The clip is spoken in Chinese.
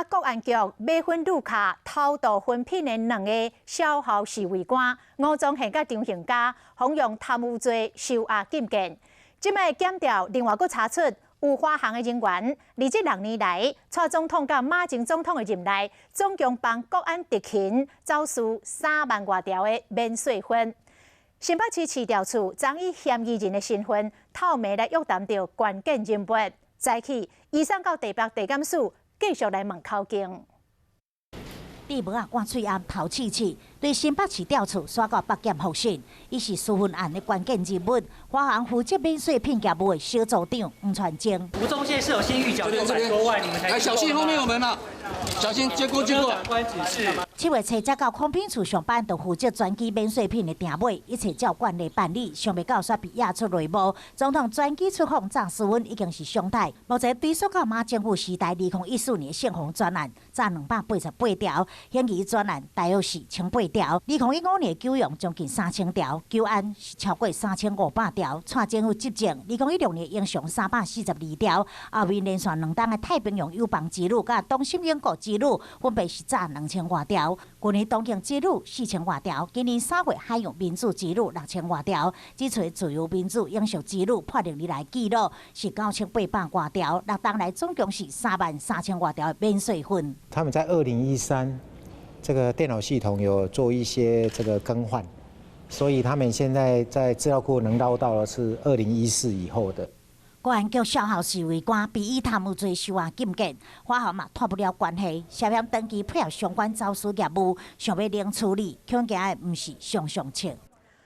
国安局买分铝卡偷渡分品的2个小校侍卫官，吴宗宪甲张宪嘉，妨用贪污罪收押禁见。即摆检调另外佫查出有华航的人员，伫这6年来，蔡总统甲马前总统的任内，总共帮国安特勤走私3万多条的免税粉。新北市市调处将以嫌疑人的身份，透明来约谈到关键人物。早起移送到台北地检署，继续来问口供。地门关喙暗透气气，对新北市调处刷到北检复讯，伊是私分案的关键人物，华航负责免税品业务的小组长吴传经。吴宗宪是有先预缴600多万，你们才小心后面有门了，小心接过。长官指示。7月初才到空品处上班，就负责专机免税品的订买，一切照惯例办理，想袂到煞被压出内幕。总统专机出访诈私文已经是常态，目前追溯到马政府时代2014年宪红专案，诈288条，嫌疑专案大约是18条；2015年救用将近3000条，救案是超过3500条。蔡政府执政，2016年英雄342条，后面连续2档的太平洋友邦之旅甲东兴英国之旅，分别是诈2000多条。去年东京之旅4000多条，今年3月海洋民主之旅6000多条，这次自由民主英雄之旅破6年来记录是9800多条，6档来总共是33000多条免税分。他们在2013这个电脑系统有做一些这个更换，所以他们现在在资料库能捞到的是2014以后的。国安局小校侍卫官被以贪污罪收押禁见，华航嘛脱不了关系，涉嫌登记配合相关走私业务，想要零处理，恐惊的毋是上策。